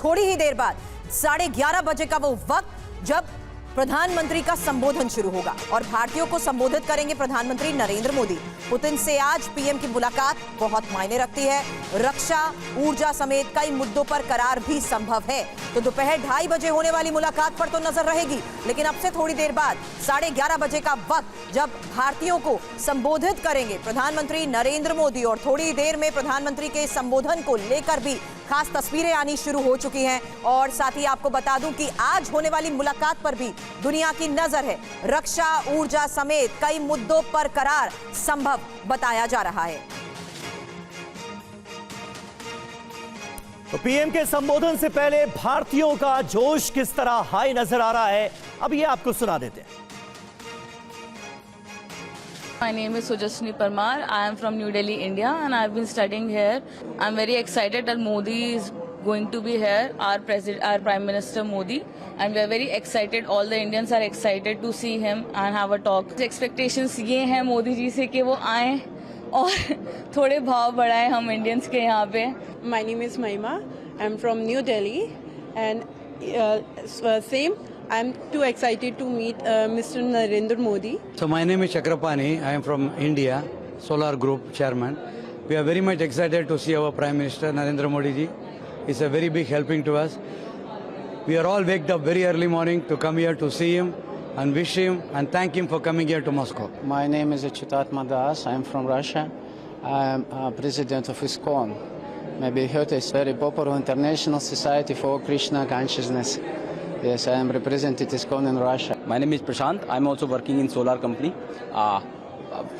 थोड़ी ही देर बाद 11:30 बजे का वो वक्त जब प्रधानमंत्री का संबोधन शुरू होगा और भारतीयों को संबोधित करेंगे प्रधानमंत्री नरेंद्र मोदी। पुतिन से आज पीएम की मुलाकात बहुत मायने रखती है। रक्षा, ऊर्जा समेत कई मुद्दों पर करार भी संभव है। तो दोपहर 2:30 बजे होने वाली मुलाकात पर तो नजर रहेगी, लेकिन अब से थोड़ी देर बाद 11:30 बजे का वक्त जब भारतीयों को संबोधित करेंगे प्रधानमंत्री नरेंद्र मोदी, और थोड़ी देर में प्रधानमंत्री के संबोधन को लेकर भी खास तस्वीरें आनी शुरू हो चुकी हैं। और साथ ही आपको बता दूं कि आज होने वाली मुलाकात पर भी दुनिया की नजर है। रक्षा, ऊर्जा समेत कई मुद्दों पर करार संभव बताया जा रहा है। तो पीएम के संबोधन से पहले भारतीयों का जोश किस तरह हाई नजर आ रहा है, अब ये आपको सुना देते हैं। My name is Sujasni Parmar. I am from New Delhi, India, and I have been studying here. I am very excited that Modi is going to be here, our Prime Minister Modi, and we are very excited. All the Indians are excited to see him and have a talk. Expectations ये हैं मोदी जी से कि वो आएं और थोड़े भाव बढ़ाएं हम Indians के यहाँ पे। My name is Mahima. I am from New Delhi, and same. I am too excited to meet Mr. Narendra Modi. So my name is Chakrapani. I am from India, Solar Group Chairman. We are very much excited to see our Prime Minister Narendra Modi ji. It's a very big helping to us. We are all waked up very early morning to come here to see him and wish him and thank him for coming here to Moscow. My name is Chitatma Das. I am from Russia. I am president of ISKCON. Maybe you heard it's very popular international society for Krishna consciousness. Yes, I am representing ISKCON in Russia. My name is Prashant. I am also working in solar company.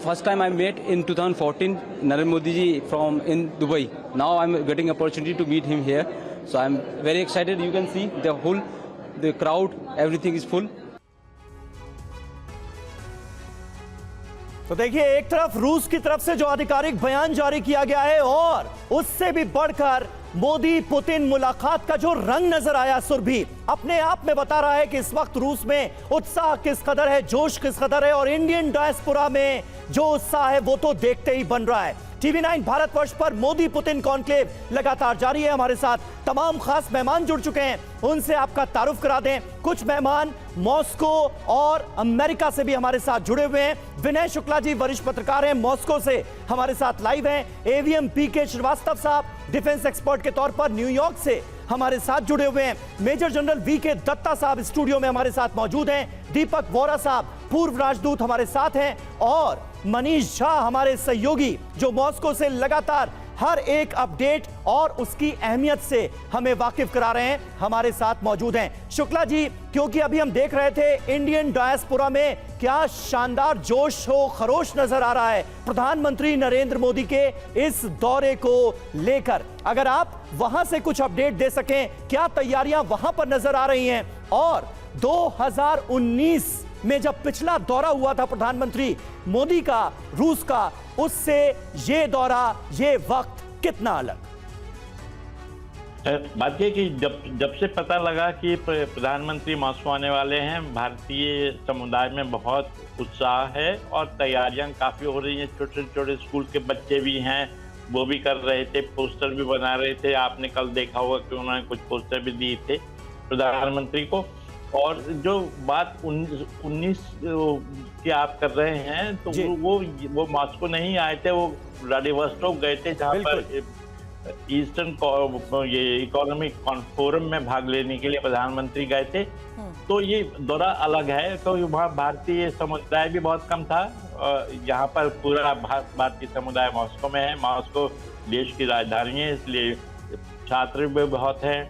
First time I met in 2014 Narendra Modi ji from in Dubai. Now I am getting opportunity to meet him here. So I am very excited. You can see the crowd, everything is full. तो देखिए, एक तरफ रूस की तरफ से जो आधिकारिक बयान जारी किया गया है और उससे भी बढ़कर मोदी पुतिन मुलाकात का जो रंग नजर आया, सुरभि अपने आप में बता रहा है कि इस वक्त रूस में उत्साह किस कदर है, जोश किस कदर है, और इंडियन डायस्पोरा में जो उत्साह है वो तो देखते ही बन रहा है। टीवी 9 भारतवर्ष पर मोदी पुतिन कॉन्क्लेव लगातार जारी है। हमारे साथ तमाम खास मेहमान जुड़ चुके हैं, उनसे आपका तारुफ करा दें। कुछ मेहमान मॉस्को और अमेरिका से भी हमारे साथ जुड़े हुए हैं। विनय शुक्ला जी वरिष्ठ पत्रकार हैं, मॉस्को से हमारे साथ लाइव हैं। एवीएम पीके श्रीवास्तव साहब डिफेंस एक्सपर्ट के तौर पर न्यूयॉर्क से हमारे साथ जुड़े हुए हैं। मेजर जनरल वीके दत्ता साहब स्टूडियो में हमारे साथ मौजूद हैं। दीपक वोरा साहब पूर्व राजदूत हमारे साथ हैं, और मनीष झा हमारे सहयोगी जो मॉस्को से लगातार हर एक अपडेट और उसकी अहमियत से हमें वाकिफ करा रहे हैं, हमारे साथ मौजूद हैं। शुक्ला जी, क्योंकि अभी हम देख रहे थे इंडियन डायस्पोरा में क्या शानदार जोश हो खरोश नजर आ रहा है प्रधानमंत्री नरेंद्र मोदी के इस दौरे को लेकर। अगर आप वहां से कुछ अपडेट दे सकें, क्या तैयारियां वहां पर नजर आ रही हैं, और 2019 में जब पिछला दौरा हुआ था प्रधानमंत्री मोदी का रूस का, उससे ये दौरा, ये वक्त कितना अलग? बात यह कि जब से पता लगा कि प्रधानमंत्री मॉस्को आने वाले हैं, भारतीय समुदाय में बहुत उत्साह है और तैयारियां काफ़ी हो रही हैं। छोटे छोटे स्कूल के बच्चे भी हैं, वो भी कर रहे थे, पोस्टर भी बना रहे थे। आपने कल देखा होगा कि उन्होंने कुछ पोस्टर भी दिए थे प्रधानमंत्री को। और जो बात 19 की आप कर रहे हैं, तो वो मॉस्को नहीं आए थे, वो व्लादिवोस्टोक गए थे, जहाँ पर ईस्टर्न ये इकोनॉमिक फोरम में भाग लेने के लिए प्रधानमंत्री गए थे। तो ये दौरा अलग है, क्योंकि वहाँ भारतीय समुदाय भी बहुत कम था। यहाँ पर पूरा भारतीय समुदाय मॉस्को में है। मॉस्को देश की राजधानी है, इसलिए छात्र भी बहुत हैं,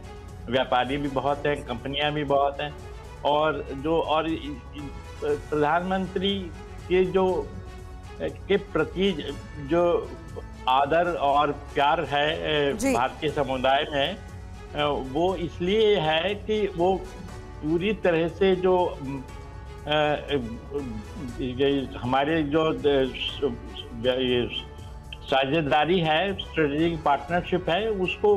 व्यापारी भी बहुत हैं, कंपनियां भी बहुत हैं। और प्रधानमंत्री के के प्रति जो आदर और प्यार है भारतीय समुदाय में, वो इसलिए है कि वो पूरी तरह से जो हमारे जो साझेदारी है, स्ट्रेटेजिक पार्टनरशिप है, उसको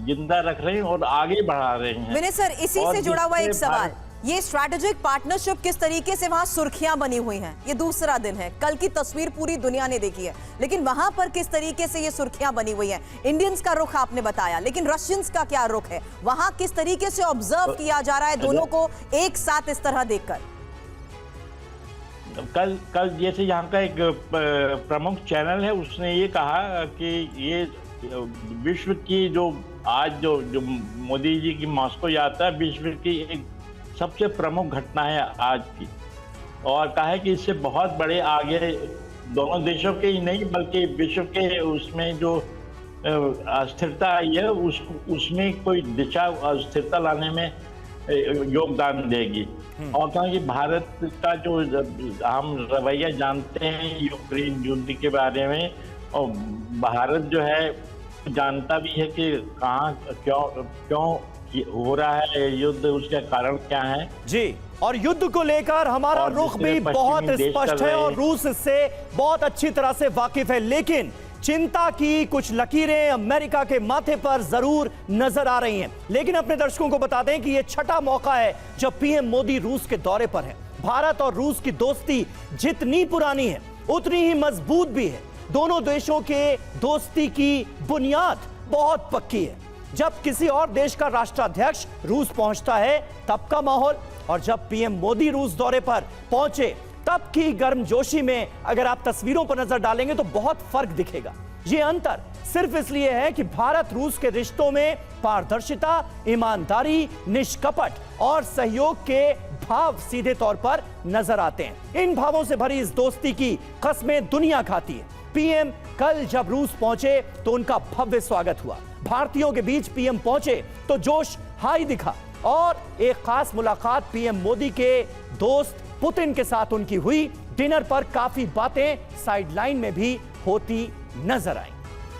जिंदा रख रहे हैं और आगे बढ़ा रहे हैं। विनय सर, इसी से जुड़ा हुआ एक सवाल, ये स्ट्रैटेजिक पार्टनरशिप किस तरीके से वहां सुर्खियां बनी हुई हैं, ये दूसरा दिन है। कल की तस्वीर पूरी दुनिया ने देखी है, लेकिन वहां पर किस तरीके से ये सुर्खियां बनी हुई हैं। इंडियंस का रुख आपने बताया, लेकिन रशियंस का क्या रुख है, वहां किस तरीके से ऑब्जर्व किया जा रहा है दोनों को एक साथ इस तरह देखकर? कल जैसे यहाँ का एक प्रमुख चैनल है, उसने ये कहा कि ये विश्व की जो आज जो मोदी जी की मॉस्को यात्रा विश्व की एक सबसे प्रमुख घटना है आज की, और कहा है कि इससे बहुत बड़े आगे दोनों देशों के ही नहीं बल्कि विश्व के उसमें जो अस्थिरता आई है उसमें कोई दिशा स्थिरता लाने में योगदान देगी। और कहा कि भारत का जो हम रवैया जानते हैं यूक्रेन युद्ध के बारे में, और भारत जो है जानता भी है कि कहाँ क्यों हो रहा है युद्ध, उसका कारण क्या है जी। और युद्ध को लेकर हमारा रुख भी बहुत स्पष्ट है और रूस इससे बहुत अच्छी तरह से वाकिफ है, लेकिन चिंता की कुछ लकीरें अमेरिका के माथे पर जरूर नजर आ रही हैं। लेकिन अपने दर्शकों को बता दें कि यह छठा मौका है जब पीएम मोदी रूस के दौरे पर है। भारत और रूस की दोस्ती जितनी पुरानी है उतनी ही मजबूत भी है। दोनों देशों के दोस्ती की बुनियाद बहुत पक्की है। जब किसी और देश का राष्ट्राध्यक्ष रूस पहुंचता है तब का माहौल, और जब पीएम मोदी रूस दौरे पर पहुंचे तब की गर्मजोशी में अगर आप तस्वीरों पर नजर डालेंगे तो बहुत फर्क दिखेगा। ये अंतर सिर्फ इसलिए है कि भारत रूस के रिश्तों में पारदर्शिता, ईमानदारी, निष्कपट और सहयोग के भाव सीधे तौर पर नजर आते हैं। इन भावों से भरी इस दोस्ती की कस्में दुनिया खाती है। पीएम कल जब रूस पहुंचे तो उनका भव्य स्वागत हुआ। भारतीयों के बीच पीएम पहुंचे तो जोश हाई दिखा, और एक खास मुलाकात पीएम मोदी के दोस्त पुतिन के साथ उनकी हुई। डिनर पर काफी बातें साइडलाइन में भी होती नजर आई।